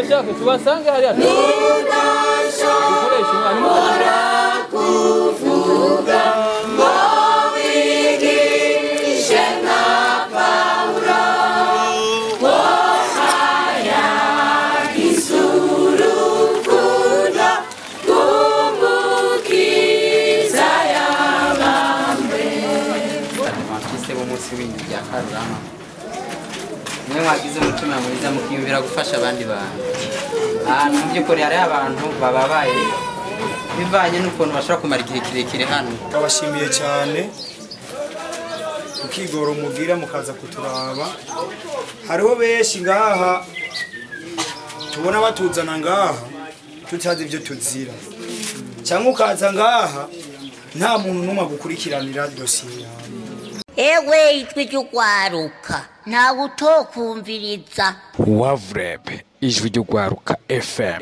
Bashaka tubasange hariya. Ukoresha umwana kuvuga ngo wigishe na Pawulo wohaya isuru kuda kumukiza yabambe. Adventiste bo munsi w'indi ya Karurama. Mwe mwagize umutima mwiza mukiyumvira gufasha abandi bantu. Ahantu mu by'ukuri hari abantu bababaye bivanye n'ukuntu bashobora kumara igihe kirekire hano. Twabashimiye cyane ukigoro mugira mukaza kuturaba. Hariho benshi ngaha tubona batuzana ngaha tutazi ibyo tuzira, cyangwa ukaza ngaha nta muntu n'umwe gukurikiranira dosiye. Ewe ijwi ry'ugwaruka ntawe utokumviriza. Wavreb ijwi ry'ugwaruka FM.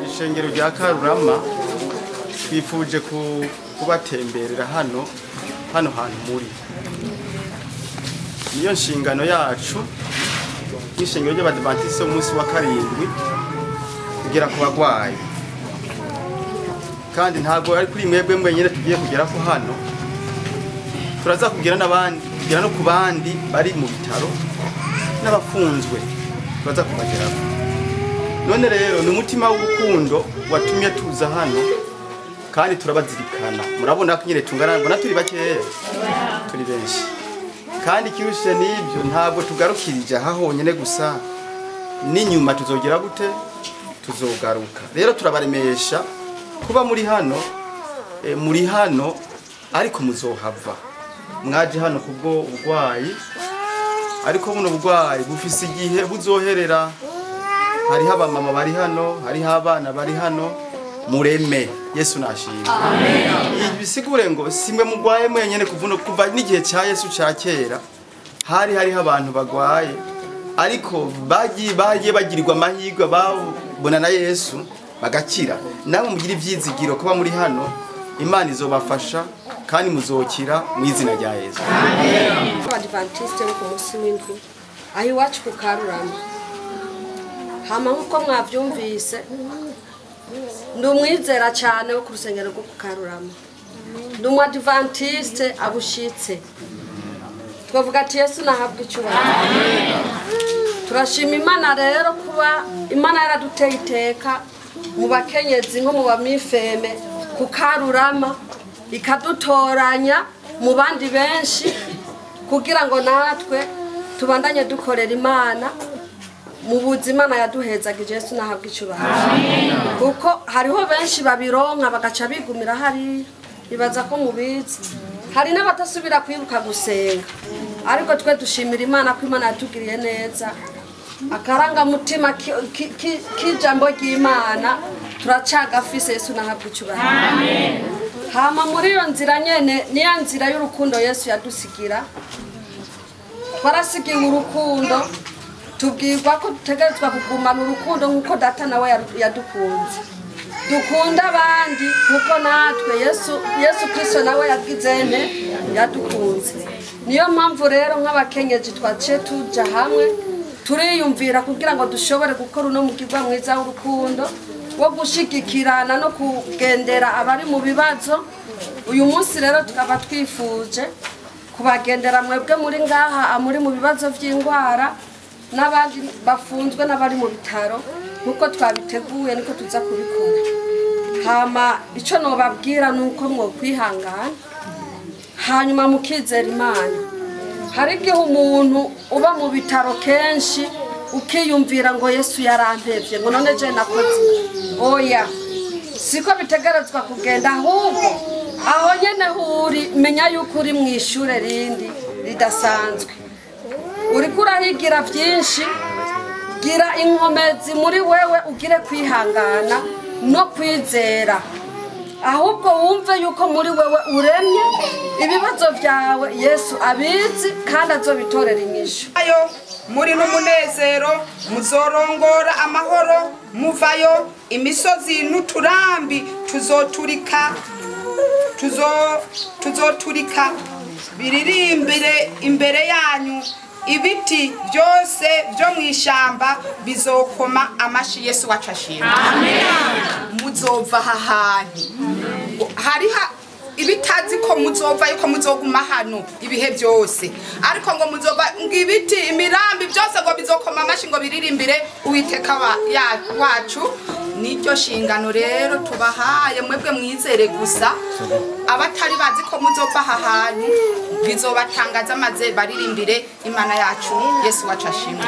Ishengero rya Karurama twifuje kubatemberera hano hantu muri. Niyo nshingano yacu y'ishengero ry'Abadventiste umunsi wa karindwi kugera ku bagwayi. Kandi ntabwo ari kuri mwebwe mwenyine tugiye kugera ko hano. Turaza kugira n'abandi, kugira no ku bandi bari mu bitaro n'abafunzwe turaza kubageraho. None rero ni umutima w'urukundo watumye tuza hano kandi turabazirikana. Murabona ko nyine tungana mbona turi bakeya, turi benshi. Kandi kirushe n'ibyo ntabwo tugarukirije aha honyine gusa, n'inyuma tuzogera gute tuzogaruka. Rero turabaremesha kuba muri hano ariko muzohava. Mwaje hano kubwo ubugwayi, ariko buno bugwayi bufise igihe buzoherera. Hariho abamama bari hano, hariho abana bari hano. Mureme Yesu nashimye. Amen. Bisigure ngo simwe mugwaye mwenyene kuva n'igihe cya Yesu cya kera hariho abantu bagwaye, ariko bagiye bagirirwa amahirwe babona na Yesu bagakira. Namwe mugira ivyizigiro kuba muri hano, Imana izobafasha kandi muzokira mu izina rya Yesu. Amen. Abadventiste bo ku munsi w'indwi aho iwacu ku Karurama. Hama nkuko mwavyumvise ndumwizera cyane wo ku rusengero rwo ku Karurama. Ndumwadventiste abushitse. Twavuga ati Yesu nahabwa icyubahiro. Turashima Imana rero kuba Imana yaraduteye iteka mu bakenyezi nko mu bamifeme ku Karurama, ikadutoranya mu bandi benshi kugira ngo natwe tubandanye dukorera Imana mu buzima na yaduhezagije. Yesu nahabwa icyubahiro. Kuko hariho benshi babironka bagaca bigumira hari bibaza ko mubizi. Hari n'abatasubira kwibuka gusenga, ariko twe dushimira Imana ko Imana yatugiriye neza. Akaranga mutima k'ijambo ry'Imana turacagafise. Yesu nahabwa icyubahiro. Amen. Hama muri iyo nzira nyene niya nzira y'urukundo Yesu yadusigira. Twarasigiwe urukundo, tubwirwa ko dutegerezwa kugumana urukundo nk'uko data nawe yadukunze. Dukunda abandi nk'uko natwe Yesu Kristo nawe yagizene yadukunze. Niyo mpamvu rero nk'abakenyeji twaciye tuja hamwe turiyumvira kugira ngo dushobore gukora uno mugirwa mwiza w'urukundo wo gushigikirana no kugendera abari mu bibazo. Uyu munsi rero tukaba twifuje kubagendera mwebwe muri ngaha muri mu bibazo by'indwara n'abandi bafunzwe n'abari mu bitaro nkuko twabiteguye niko tuza kubikora. Hama ico nobabwira nuko mwo kwihangana hanyuma mukizera Imana. Hari igihe umuntu uba mu bitaro kenshi ukiyumvira ngo Yesu yarampevye ngo none je nakoze. Oya, siko bitegerezwa kugenda, ahubwo aho nyene huri menya yuko uri mwishure rindi ridasanzwe. Uriko urahigira vyinshi, gira inkomezi muri wewe, ugire kwihangana no kwizera, ahubwo wumve yuko muri wewe uremye ibibazo vyawe Yesu abizi kandi azobitorera inyishu. Ayo muri n'umunezero muzorongora amahoro muvayo, imisozi n'uturambi tuzoturika biririmbire imbere yanyu, ibiti byose byo mwishamba bizokoma amashi Yesu wacu ashimwe. Amen. Muzova hahantu hariha ibitazi ko muzova yuko muzoguma hano ibihe byose, ariko ngo muzova ngibiti imirambi byose ngo bizokoma amashi ngo biririmbire Uwiteka wacu. Niryo shingano rero tubahaye, mwebwe mwizere gusa. Abatari bazi ko muzova hahantu bizobatangaza maze baririmbire Imana yacu Yesu wacu ashimwe.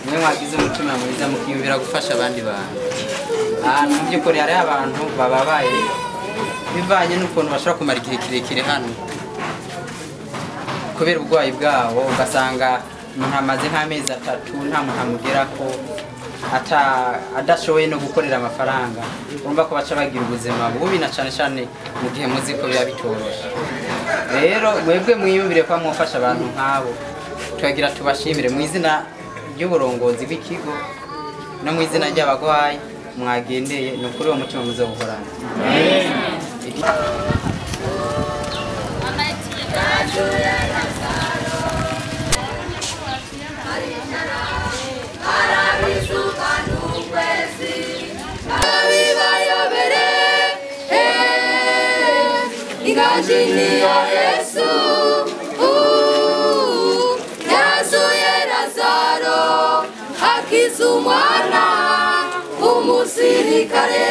mwe mwagize umutima mwiza mukiyumvira gufasha abandi bantu. Ahantu mu by'ukuri hari abantu bababaye bivanye n'ukuntu bashobora kumara igihe kirekire hano kubera ubugwayi bwabo, ugasanga umuntu amaze nk'amezi 3 nta muntu amugera ko adashoboye no gukorera amafaranga. Urumva ko baca bagira ubuzima bubi, na cyane cyane mu gihe muzi ko biba bitoroshe. Rero mwebwe mwiyumvire ko mwofasha abantu nk'abo, twagira tubashimire mu izina ry'uburongozi bw'ikigo no mu izina ry'abagwayi mwagendeye, no kuri uwo mutima muzobuhorana. Ingajini ya Yesu yazuye Lazaro akiza umwana w'umusirikare.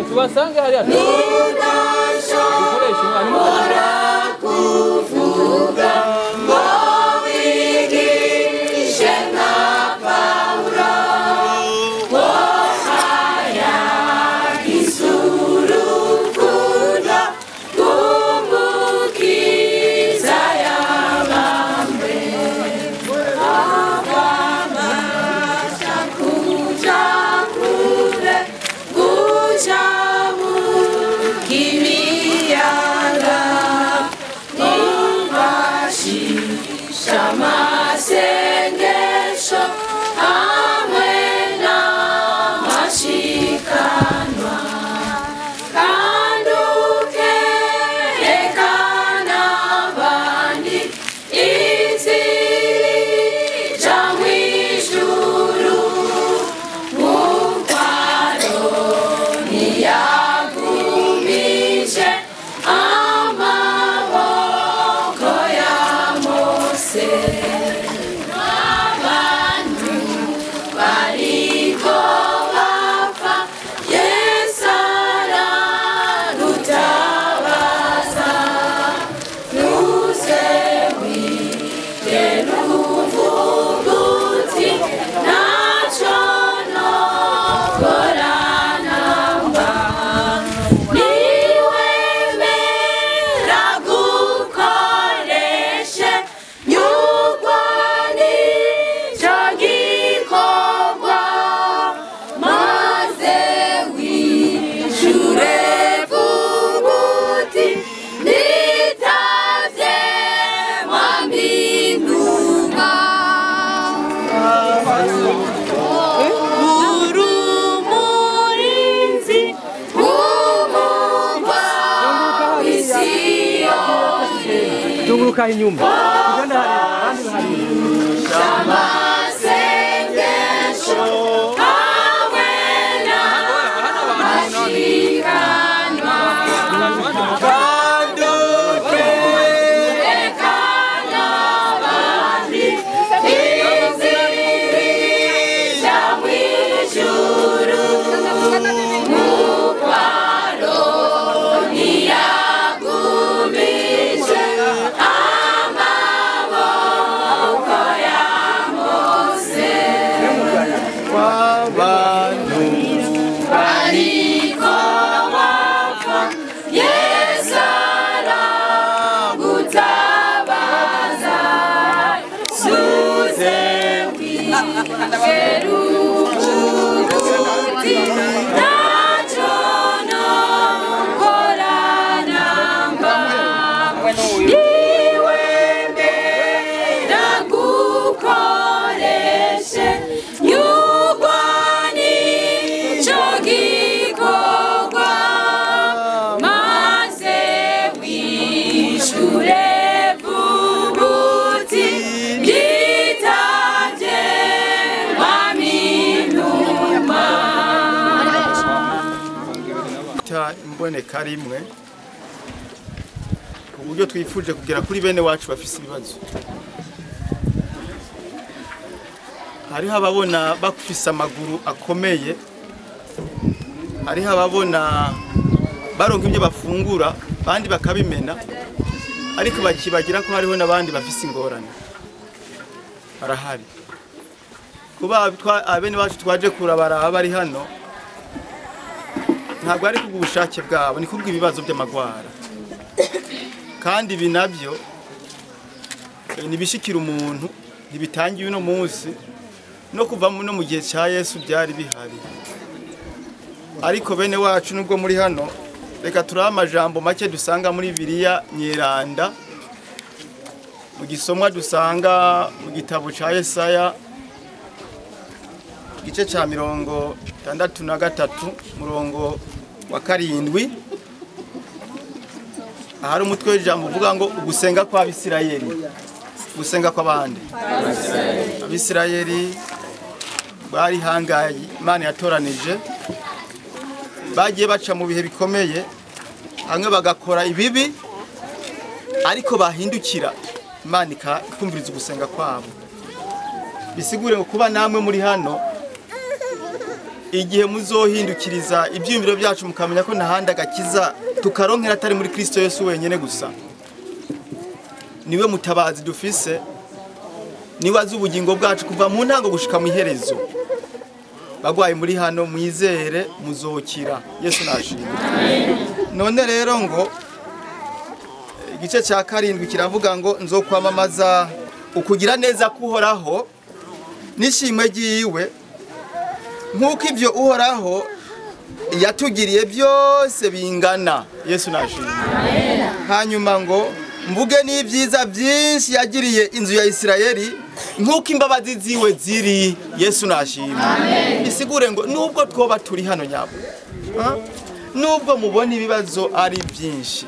Tubasange hariya dukoresha kuvuga ngo wigishe nka Pawulo wohaya garuka inyuma ugenda hari abandi bahari amasengesho hamwe n'abashikanwa banduke rekana abandi izirija mw'ijuru mukwaro ntiyagumishe amaboko ya Mose w'abantu bariko bapfa Yesu aragutabaza suze wikerubuti ntacyo nokora namba niwe mbera gukoreshe nyugwa nico gikorwa maze wishure vubuti bwitavye waminuma ta imboneka rimwe uburyo twifuje kugera kuri bene wacu bafise ibibazo hariho ababona bafise amaguru akomeye hariho ababona baronka ibyo bafungura bandi bakabimena ariko bakibagira ko hariho n'abandi bafise ingorane barahari kuba abene bacu twaje kurabara bari hano ntabwo ari kubw'ubushake bwabo ni kubw'ibibazo by'amagwara kandi ibi nabyo nibishikira umuntu ntibitangiye uno munsi no kuva no mu gihe cya Yesu byari bihari ariko bene wacu nubwo muri hano reka turaha amajambo make dusanga muri Bibiliya nyeranda mu gisomwa dusanga mu gitabo cya Yesaya igice cya 63 murongo wa 7 ahari umutwe w'ijambo uvuga ngo ugusenga kwa Abisirayeli gusenga kw'abandi Abisirayeli bari hangaye Imana yatoranije bagiye baca mu bihe bikomeye hamwe bagakora ibibi ariko bahindukira Imana ikumviriza ugusenga kwabo bisigure ngo kuba namwe muri hano igihe muzohindukiriza ibyiyumviro byacu mukamenya ko ntahandi agakiza tukaronkera atari muri Kristo Yesu wenyene gusa niwe mutabazi dufise niwe azi ubugingo bwacu kuva mu ntango gushika mu iherezo bagwaye muri hano mwizere muzokira Yesu nashimye none rero ngo igice cya 7 kiravuga ngo nzokwamamaza ukugira neza kuhoraho nishimwe giyiwe nkuko ivyo uhoraho yatugiriye byose bingana Yesu nashimye hanyuma ngo mvuge n'ibyiza byinshi yagiriye inzu ya Isirayeli nkuko imbabazi ziwe ziri Yesu nashimye bisigure ngo nubwo twoba turi hano nyabo nubwo mubona ibibazo ari byinshi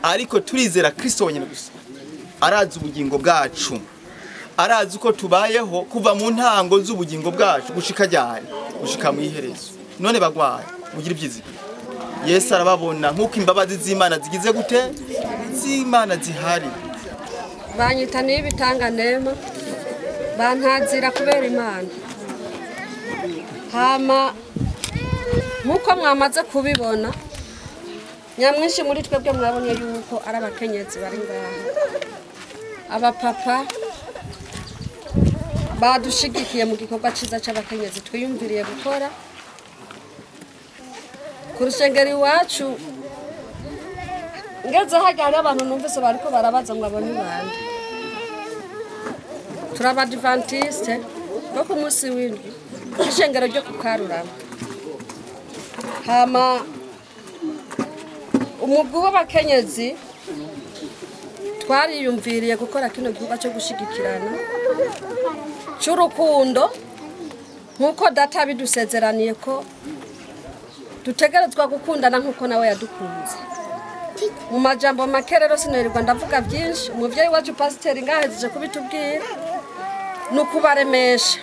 ariko turizera Kristo wenyine gusa arazi ubugingo bwacu arazi uko tubayeho kuva mu ntango z'ubugingo bwacu gushika ryari gushika mu iherezo none bagwaye mugira ibyizigiro Yesu arababona nkuko imbabazi z'Imana zigize gute z'Imana zihari banyita n'ibitanganema bantazira kubera Imana hama nkuko mwamaze kubibona nyamwinshi muri twebwe mwabonye yuko ari abakenyezi bari ngaha abapapa badushigikiye mu gikorwa cyiza cy'abakenyezi twiyumviriye gukora ku rusengero iwacu ngeze hajya hari abantu numvise bariko barabaza ngo abone bande turabadivantiste bo ku munsi w'indwi ishengero ryo ku Karurama hama umugwi w'abakenyezi twariyumviriye gukora kino gikorwa cyo gushigikirana cy'urukundo nkuko data bidusezeraniye ko dutegerezwa gukundana nkuko nawe yadukunze mu majambo make rero sinorirwa ndavuga byinshi umuvyeyi wacu pasiteri ngahejeje kubitubwira ni ukubaremesha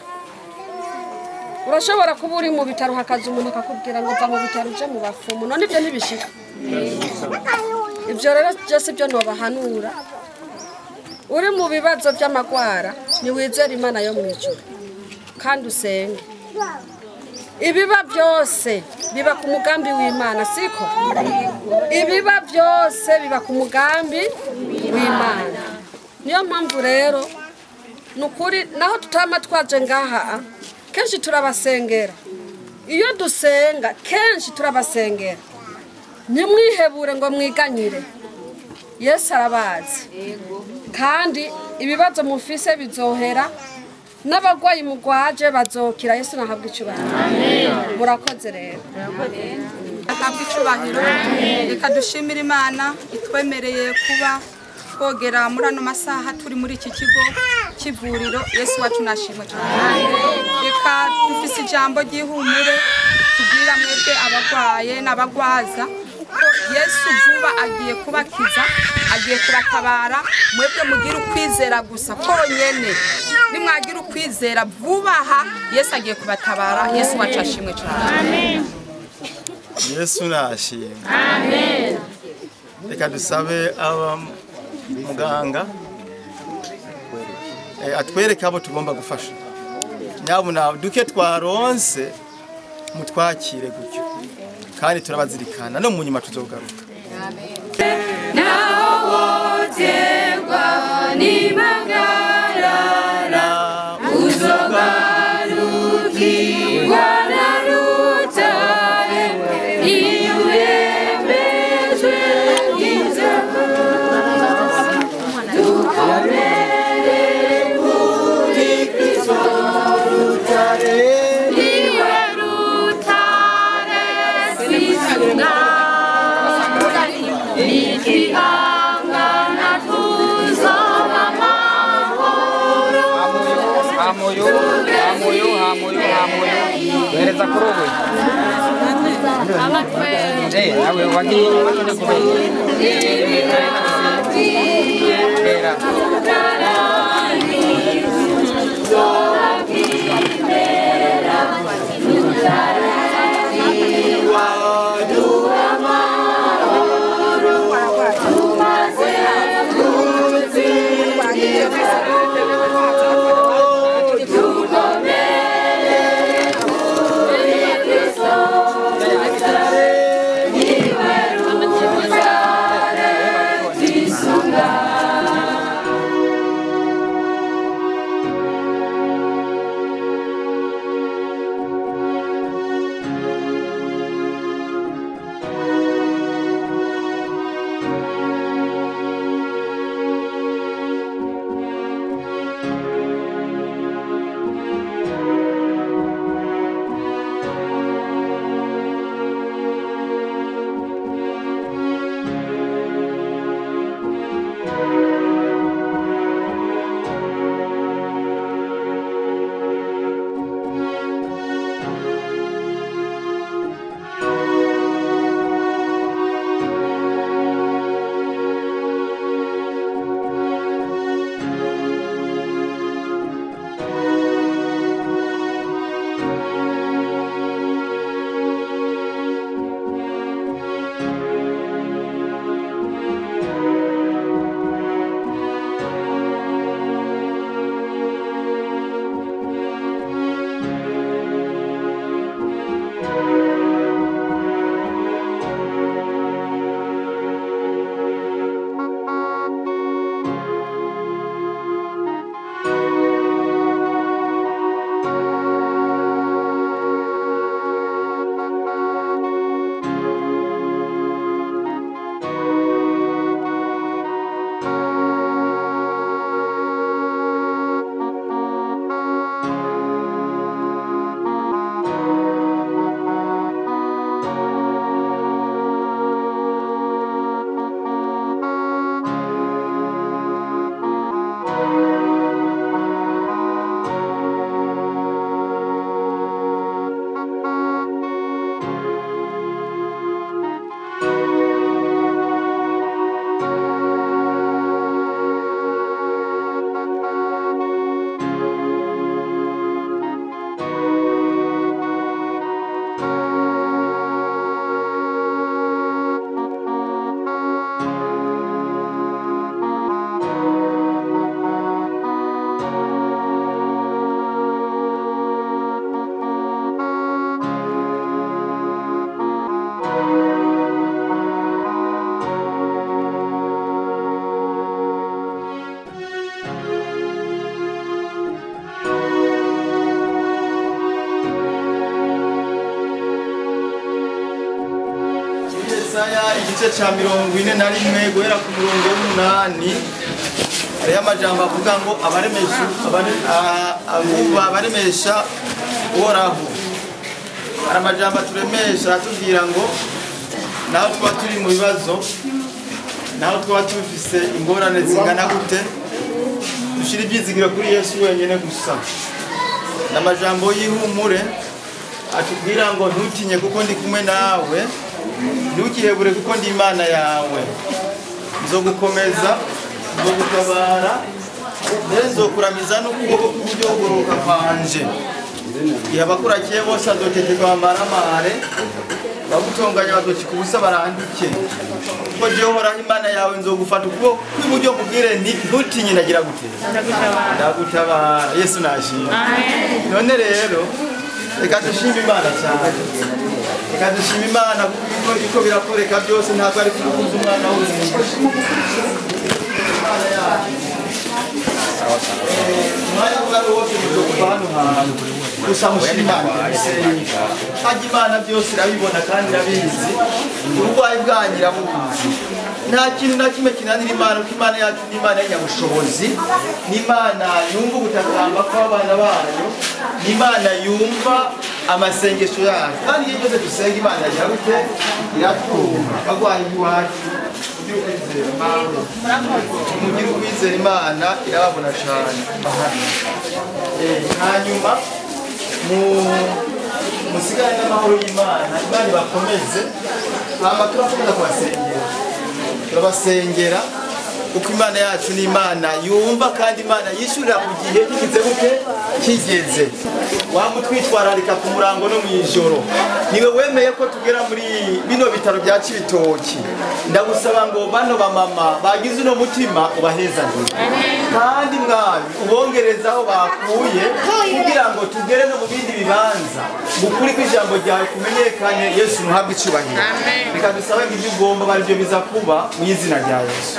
urashobora kuba uri mu bitaro hakaza umuntu akakubwira ngo va mu bitaro uje mu bafumu none ibyo ntibishika ibyo rero byose byo nobahanura uri mu bibazo by'amagwara niwizere imana yo mu ijuru kandi usenge ibiba byose biba ku mugambi w'Imana siko ibiba byose biba ku mugambi w'Imana niyo mpamvu rero nukuri naho tutama twaje ngaha kenshi turabasengera iyo dusenga kenshi turabasengera nimwihebure ngo mwiganyire Yesu arabazi kandi ibibazo mufise bizohera n'abagwayi mugwaje bazokira Yesu nahabwa icubahiro murakoze rero ahabwa icubahiro reka dushimire Imana itwemereye kuba twogera muri ano masaha turi muri iki kigo cy'ivuriro Yesu wacu nashimwe cyane reka dufise ijambo ry'ihumure tubwira mwebwe abagwaye n'abagwaza ko Yesu vuba agiye kubakiza agiye kubatabara mwebwe mugira ukwizera gusa konyene nimwagira ukwizera vubaha Yesu agiye kubatabara Yesu wacu ashimwe cyane Yesu nashimwe amen reka dusabe aba muganga atwereke abo tugomba gufasha nyabuna duke twaronse mutwakire gutyo kandi turabazirikana no mu nyuma tuzogaruka naho woterwa n'impagarara uzogarukirwa na rutare iyo urembejwe n'inzara dukomere kuri Kristo rutare niwe rutare twisunga ikihangana tuzoba amahoro hamoyo bereza kuri ubu nawe wagiye kubera Yesaya igice ca 41 guhera ku murongo w'8 hariho amajambo avuga ngo abaremesha uhoraho. Hari amajambo aturemesha atubwira ngo naho tuba turi mu bibazo, naho tuba tufise ingorane zingana gute, dushira ibyizigiro kuri Yesu wenyene gusa. N'amajambo y'ihumure atubwira ngo ntutinye kuko ndi kumwe nawe, ntukihebure kuko ndi Imana yawe, nzogukomeza, nzogutabara, nzokuramiza n'ukuboko kw'uburyo buguruka kwanje. Igihe abakurakiye bose azoteterwa amaramare, bagutonganya bazocika ubusa barandike. Kuko jewe Uhoraho Imana yawe nzogufata ukuboko kw'iburyo nkubwire nti ntutinye ndagira gute? Ndagutabara. Yesu nashimye. None rero reka dushime Imana cyane, reka dushime Imana kuko iko birakoreka byose, ntabwo ari kubuza umwana w'umuntu. Imana yacu umwanya wari wose muzokuva hano hantu gusa mushime Imana. Hajya Imana byose irabibona kandi irabizi, uburwayi bwanyu irabuzi. Nta kintu na kimwe kinanira Imana, kuko Imana yacu ni Imana y'Inyabushobozi, ni Imana yumva ugutakamba kw'abana bayo, ni Imana yumva amasengesho yacu, kandi iyo byose dusenga Imana yagira gute? Iratwumva. Bagwaye iwacu mugire ukwizera Imana irababona cyane. Hanyuma musigane n'amahoro y'Imana, Imana ibakomeze. Hama turakomeza turabasengera kuko Imana yacu ni Imana yumva kandi Imana yishurira ku gihe kigize gute? Kigeze. Wamutwitwararika ku murango no mw'ijoro. Niwe wemeye ko tugera muri bino bitaro bya Cibitoki. Ndagusaba ngo bano bamama bagize uno mutima ubahezagire, kandi Mwami ubongerezaho bakuye kugira ngo tugere no mu bindi bibanza, mukuri kw'ijambo ryawe kumenyekane. Yesu muhabwe icubahiro. Reka dusabe ngo ibyo ugomba bari byo biza kuba mu izina rya Yesu.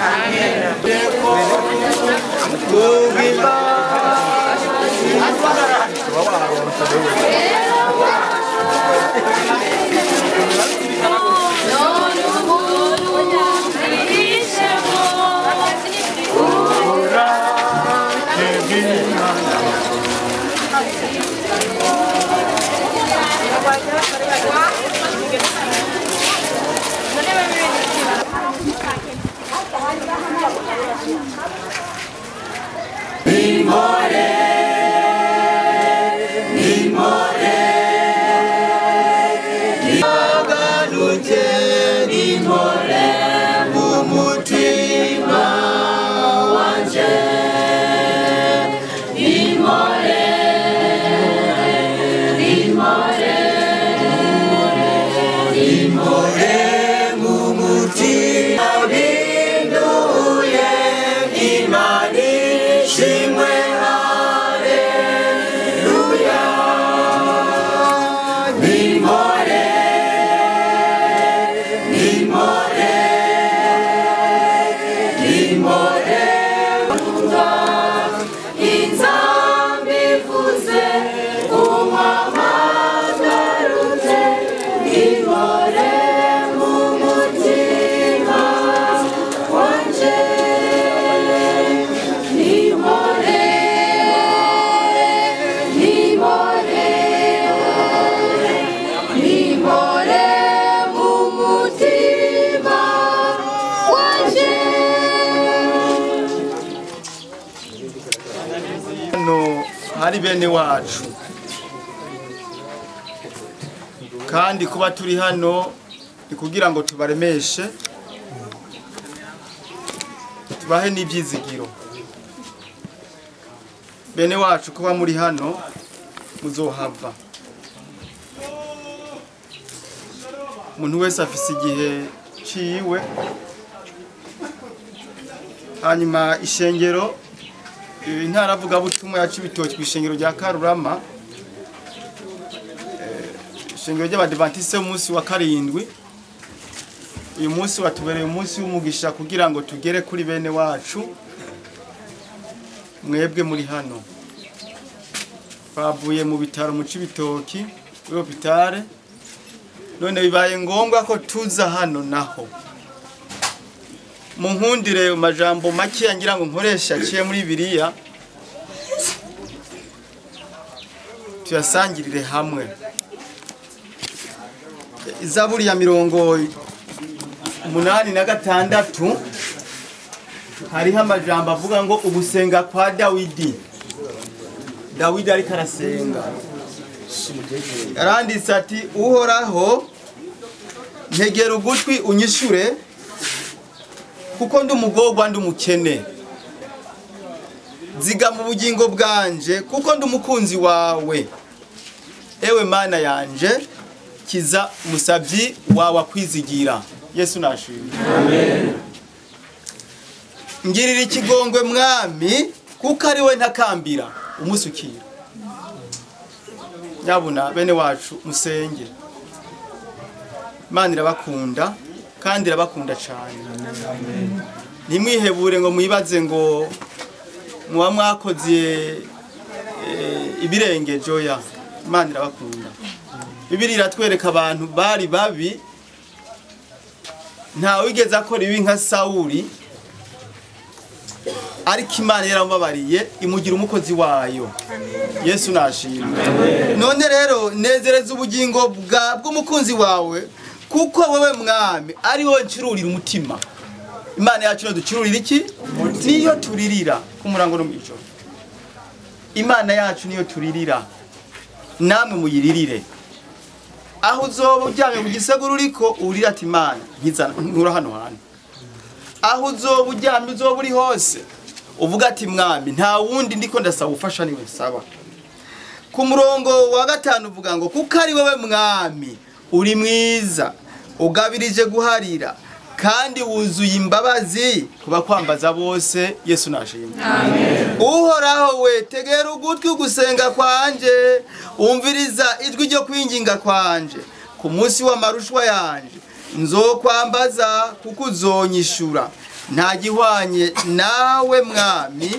Hari bene wacu, kandi kuba turi hano ni kugira ngo tubaremeshe, tubahe n'ibyizigiro. Bene wacu kuba muri hano muzohava. Umuntu wese afise igihe ciwe. Hanyuma ishengero intara avuga butumwa ya Cibitoki kw'ishengero rya Karurama, ishengero ry'Abadiventiste umunsi wa 7. Uyu munsi watubereye umunsi w'umugisha kugira ngo tugere kuri bene wacu mwebwe muri hano. Bavuye mu bitaro mu Cibitoki, kuri hopitale, none bibaye ngombwa ko tuza hano naho munkundire amajambo make ngira ngo nkoresha aciye muri Bibiliya tuyasangirire hamwe. Zaburi ya 86 hariho amajambo avuga ngo ugusenga kwa Dawidi ariko arasenga, yaranditse ati uhoraho ntegera ugutwi unyishure kuko ndi umugorwa ndi umukene, ziga mu bugingo bwanje kuko ndi umukunzi wawe, ewe mana yanje kiza musabyi wawe akwizigira. Yesu nashimye. Amen. Ngirira ikigongwe mwami kuko ari we ntakambira umusukira. Nyabuna bene wacu musenge, Imana irabakunda kandi irabakunda cyane. Nimwihebure ngo mwibaze ngo muba mwakoze ibirenge joya. Imana irabakunda. Bibiliya iratwereka abantu bari babi, nta wigeze akora ibi nka Sawuli, ariko Imana yaramubabariye imugira umukozi wayo. Yesu nashimwe. None rero nezereza ubugingo bw'umukunzi wawe kuko wowe mwami ari wowe ncururira umutima. Imana yacu no ducururira iki? Niyo turirira ku murango no mwijoro. Imana yacu niyo turirira, namwe muyiririre. Aho uzoba uryamye mu gisaguru uriko urira ati Imana nkura hano hantu. Aho uzoba uryamye uzoba uri hose uvuga ati mwami nta wundi ndiko ndasaba ufasha niwe saba. Ku murongo wa 5 uvuga ngo kuko ari wowe mwami uri mwiza ugabirije guharira kandi wuzuye imbabazi kuba kwambaza bose. Yesu nashimye. Amen. Uhoraho we tegera ugutwi gusenga kwanje, umviriza ijwi ryo kwinginga kwanje. Ku munsi w'amarushwa yanje nzokwambaza kuko uzonyishura, nta gihwanye nawe mwami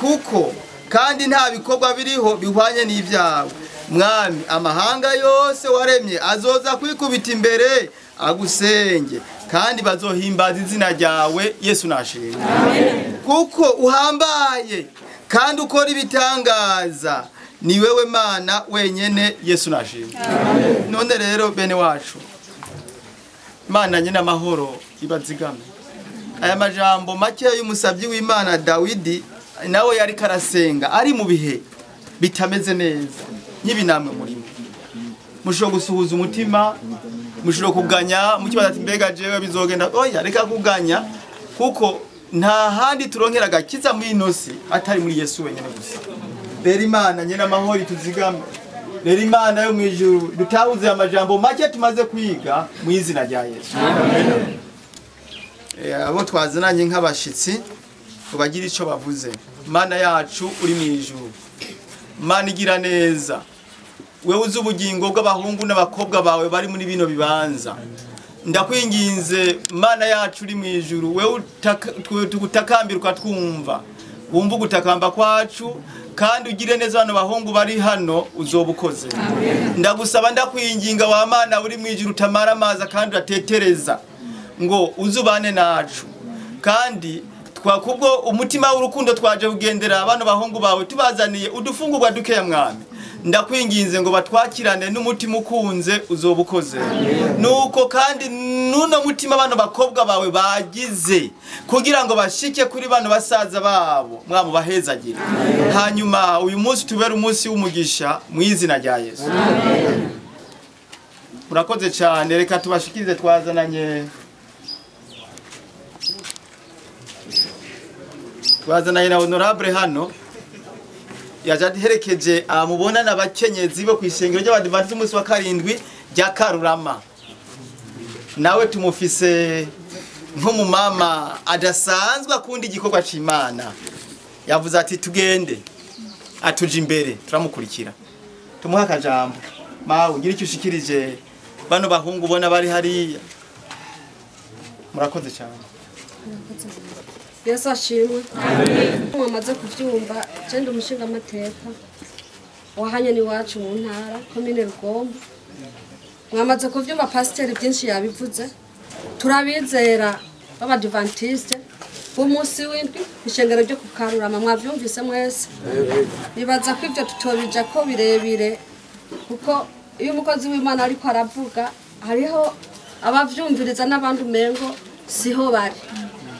kuko kandi nta bikorwa biriho bihwanye n'ibyawe. Mwami amahanga yose waremye azoza kwikubita imbere agusenge kandi bazohimbaza izina ryawe. Yesu nashimye. Amen. Kuko uhambaye kandi ukora ibitangaza, ni wewe Mana wenyene. Yesu nashimye. Amen. None rero bene wacu, Imana nyine amahoro ibazigame. Aya majambo make y'umusabyi w'Imana Dawidi nawe yari karasenga ari mu bihe bitameze neza nk'ibinamwe murimo. Mushobora gusuhuza umutima, mushobora kuganya mukibaza ati mbega jewe bizogenda. Oya reka kuganya kuko nta handi turonkera gakiza muri inosi atari muri Yesu wenyene gusa. Rero Imana nyene amahoro ituzigame. Rero Imana yo mwijuru dutahuze amajambo make tumaze kwiga mu izina rya Yesu. Amen. Abo twazananye nk'abashitsi ubagira ico bavuze. Mana yacu uri mwijuru, Mana igira neza, wewe uzi ubugingo bw'abahungu n'abakobwa bawe bari muri bino bibanza. Ndakwinginze Mana yacu uri mwijuru, wewe tugutakambira ukatwumva, wumva gutakamba kwacu kandi ugire neza bano bahungu bari hano uzobukoze. Ndagusaba ndakwinginga wa Mana uri mwijuru utamara amazi kandi uratetereza ngo uzubane nacu, kandi twakubwo umutima w'urukundo twaje kugendera bano bahungu bawe tubazaniye udufungurwa dukeya mwami. Ndakwinginze ngo batwakirane n'umutima ukunze uzobukoze. Nuko kandi nuno mutima bano bakobwa bawe bagize kugira ngo bashike kuri bano basaza babo mwabo bahezagire. Hanyuma uyu munsi tubera umunsi w'umugisha mu izina rya Yesu. Murakoze cyane, reka tubashikirize twazananye na honorable hano yaje herekeje amubona n'abakenyezi bo kwishengero ry'abadivantisi umunsi wa 7 rya Karurama. Nawe tumufise nk'umumama adasanzwe akunda igikorwa c'Imana. Yavuze ati tugende atuje imbere turamukurikira. Tumuha akajambo. Mawe ngira icyo ushikirije bano bahungu ubona bari hariya. Murakoze cyane. Yesu ashimwe. Amen. Mwamaze kuvyumva cyende umushinga amateka wahanye ni wacu mu ntara komine Rugombo. mwamaze kuvyumva pasiteri byinshi yabivuze turabizera b'abadivantiste b'umunsi w'indwi ishengero ryo ku Karurama mwavyumvise mwese bibaza ko ivyo tutobija ko birebire kuko iyo umukozi w'Imana ariko aravuga hariho abavyumviriza n'abandi umengo siho bari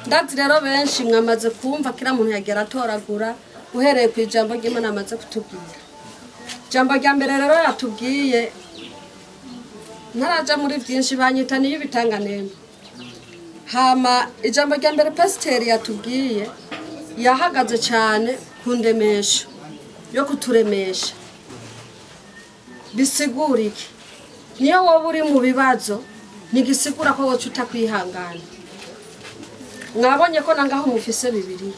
ndazi rero benshi mwamaze kumva kira muntu yagera atoragura uhereye ku ijambo ry'Imana amaze kutubwira ijambo rya mbere rero yatubwiye ntaraja muri byinshi banyitaniye ibitanganemo hama ijambo rya mbere pasiteri yatubwiye yahagaze cyane ku ndemesho yo kuturemesha bisigura iki niyo wowe uri mu bibazo ntigisigura ko wowe utakwihangana mwabonye ko nangaho mufise bibiri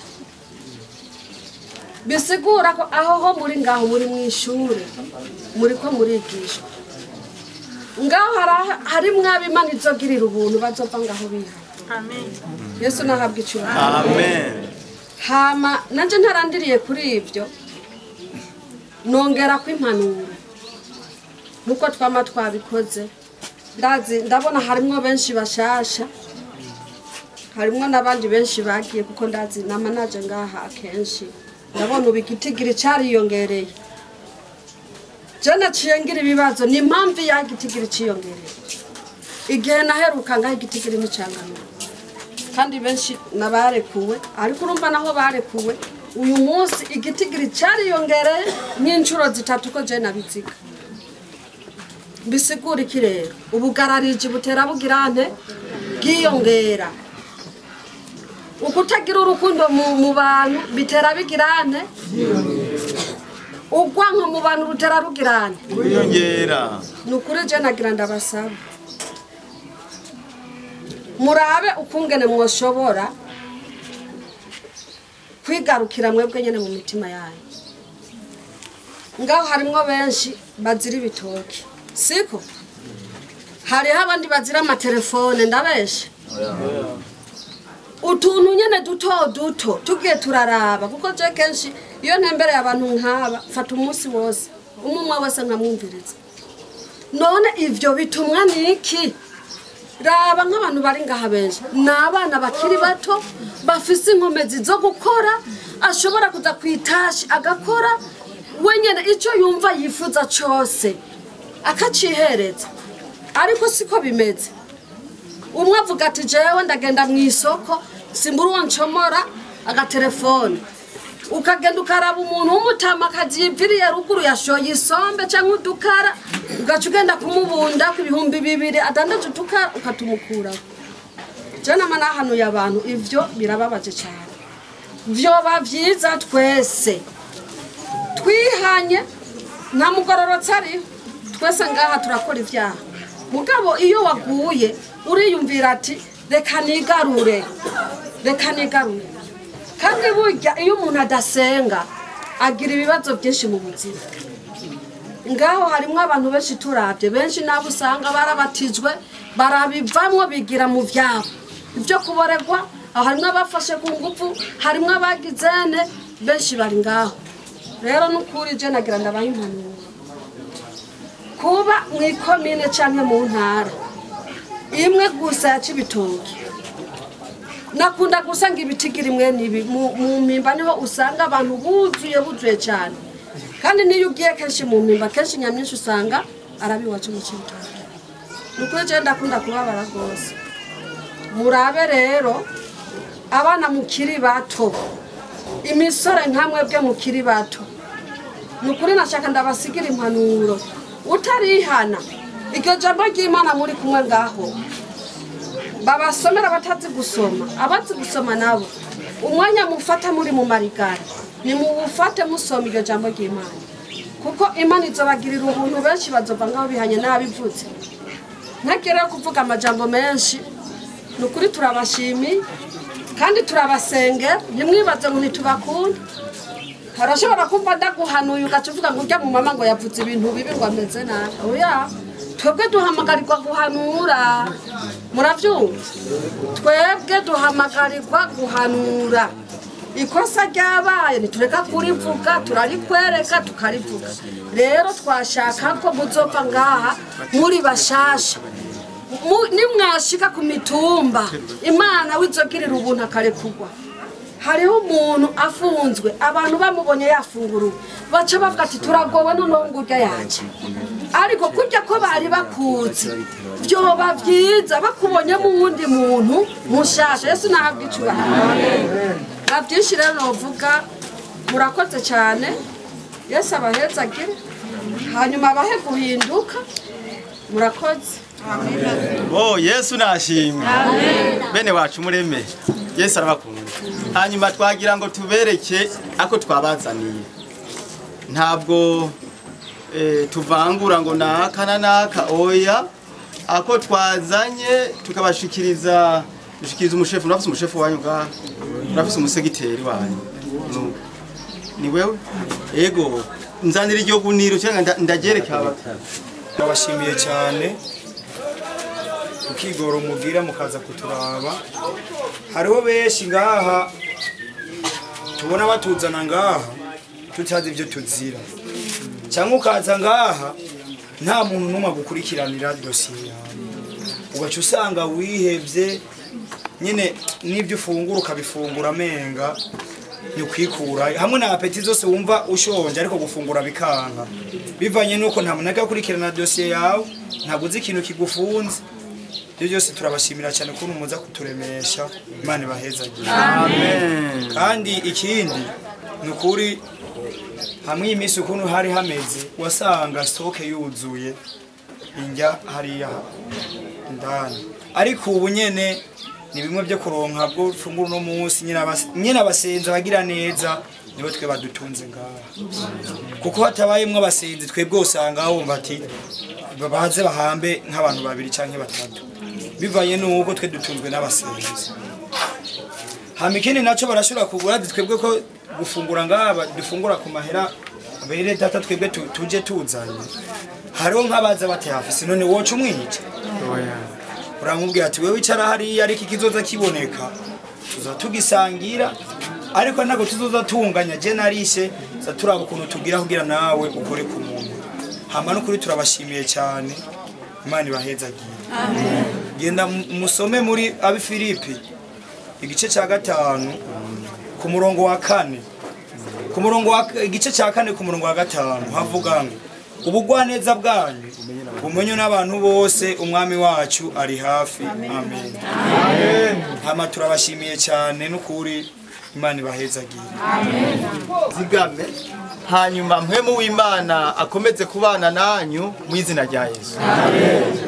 bisigura ko aho ho muri ngaho muri mu ishure muri ko murigisha ngaho hari mwabimana izogirira ubuntu bazova ngaho biha amen Yesu nahabwa icyubahiro amen hama nanje ntarandiriye kuri ibyo nongera ko impanuro nuko twama twabikoze ndabona harimo benshi bashasha harimo nabandi benshi bagiye kuko ndazi nama naje ngaha akenshi ndabona ubigitigiri cariyongereye jana ciyengira ibibazo ni impamvu yagitigiri ciyongereye igihe naheruka ngaho igitigiri n'icangano kandi benshi nabarekuwe ariko urumva naho barekuwe uyu munsi igitigiri cariyongereye n'inshuro zitatu ko je nabiziga bisigura iki rero ubugarariji butera bugirante bwiyongera ukutagira urukundo mu bantu bitera bigirante ugwanko mu bantu rutera rugirante wiyongera nukuri je nagira ndabasaba murabe ukungene mwoshobora kwigarukira mwebwe nyene mu mitima yanyu ngaho harimwo benshi bazira ibitoki siko hariho abandi bazira amatelefone ndabeshe utuntu nyene duto tugiye turaraba kuko je kenshi iyo ntembereye abantu nk'aba fata umunsi wose umwe wese nkamwumviriza none ivyo bitumwa niki raba nk'abantu bari ngaha benshi n'abana bakiri bato bafise inkomezi zo gukora ashobora kuza kwitashi agakora wenyene icyo yumva yifuza cyose akacihereza ariko siko bimeze umwe avuga ati jewe ndagenda mu isoko simbura uwo ncomora agatelefone ukagenda ukaraba umuntu w'umutama akaziyiviriye ruguru yashoye isombe cyangwa udukara ugaca ugenda kumubunda ku 200 adandaje udukara ukatumukuraho je nama nahanuye abantu ivyo birababaje cyane vyoba vyiza twese twihanye nta mugororotsi ariho twese ngaha turakora ivyaha mugabo iyo waguye uriyumvira ati reka nigarure kandi burya iyo umuntu adasenga agira ibibazo byinshi mu buzima ngaho harimo abantu benshi turavye benshi nabo usanga barabatijwe barabivamwo bigira mu vyabo ibyo kuboregwa aho harimo abafashe ku ngufu harimo abagizene benshi bari ngaho rero nukuri je nagira ndabaye impanuro kuba mwikomine canke mu ntara imwe gusa ya Cibitoke nakunda gusanga ibitigiri mwe nibi mu mpimba niho usanga abantu buzuye cyane kandi niyo ugiye kenshi mu mpimba kenshi nyamyinshi usanga arabiwacu mu Cibitoke nuko je ndakunda kubabara gose murabe rero abana mukiri bato imisore nkamwe bwe mukiri bato nukuri nashaka ndabasigira impanuro utarihana iryo jambo ry'Imana muri kumwe ngaho babasomera batazi gusoma abazi gusoma nabo umwanya mufata muri mu marigara ni mubufate musoma iryo jambo ry'Imana kuko Imana izobagirira ubuntu benshi bazova ngaho bihanye n'abivuze ntakere kuvuga amajambo menshi nukuri turabashimi kandi turabasenge nimwibaze ngo nitubakunda harashobora kumva ndaguhanuye ugacuvuga ngo urya mu mama ngo yavuze ibintu bibi ngo ameze nabi oya twebwe duhamagarirwa guhanura muravyumva twebwe duhamagarirwa guhanura ikosa ryabaye ntitureka kurivuga turarikwereka tukarivuga rero twashaka ko muzova ngaha muri bashasha nimwashika ku mitumba imana wizogirira ubuntu akarekugwa hariho umuntu afunzwe abantu bamubonye yafunguruwe baca bavuga ati turagowe noneho ngurya yaje ariko kurya ko bari bakuzi vyoba vyiza bakubonyemo uwundi muntu mushasha Yesu nahabwa icubahiro na byinshi rero novuga murakoze cyane Yesu abahezagire hanyuma abahe guhinduka murakoze Oh Yesu nashimwe bene wacu mureme Yesu arabakunda hanyuma twagira ngo tubereke ako twabazaniye ntabwo tuvangura ngo naka oya ako twazanye tukabashikiriza umushefu nafise umushefu wanyu ngaha nafise umusegiteri wanyu ni wewe ego nzanira iryo guniro cyangwa ndagereke abatara nabashimiye cyane ukigoro mugira mukaza kuturaba hariho benshi ngaha tubona batuzana ngaha tutazi ibyo tuzira cyangwa ukaza ngaha nta muntu n'umwe gukurikiranira dosiye ugaca usanga wihebye nyine n'ibyo ufungura ukabifungura amenga ni ukwikura hamwe na apeti zose wumva ushonje ariko gufungura bikanka bivanye nuko nta muntu agakurikirana dosiye yawe ntabwo uzi ikintu kigufunze ibyo byose turabashimira cyane ko muza kuturemesha Imana ibahezagire amen kandi ikindi ni ukuri hamwe iminsi ukuntu hari hameze wasanga stoke yuzuye injya hariya ndani ariko ubu nyene ni bimwe byo kuronka bwo fungura no munsi nyine abasenza bagira neza nibo twe badutunze ngaha kuko hatabayemwe abasenzi twebwe usanga wumva ati babaze bahambe nk'abantu babiri canke batatu bivanye nuko twe dutunzwe n'abasenzi hamikini naco barashobora kugura twebwe ko gufungura ngaha dufungura ku mahera bere data twebwe tuje tuzanye hariho nk'abaza bati hafise none woca umwica uramubwira ati wewe icara hariya ariko ikizoza kiboneka tuza tugisangira ariko ntabwo tuzoza tunganya je narishe za turaba ukuntu tugira kugira nawe ukore ku muntu hama no kuri turabashimiye cyane Imana ibahezagire amen genda musome muri abi Filipi igice cya 5 ku murongo wa 4 ku murongo wa igice cya 4 ku murongo wa 5 havuga ngo ubugwaneza bwanyu bumenyo n'abantu bose umwami wacu ari hafi amen amen hama turabashimiye cyane n'ukuri Imana ibahezagire amen zigame hanyuma mpemu w'Imana akomeze kubana nanyu mu izina rya Yesu amen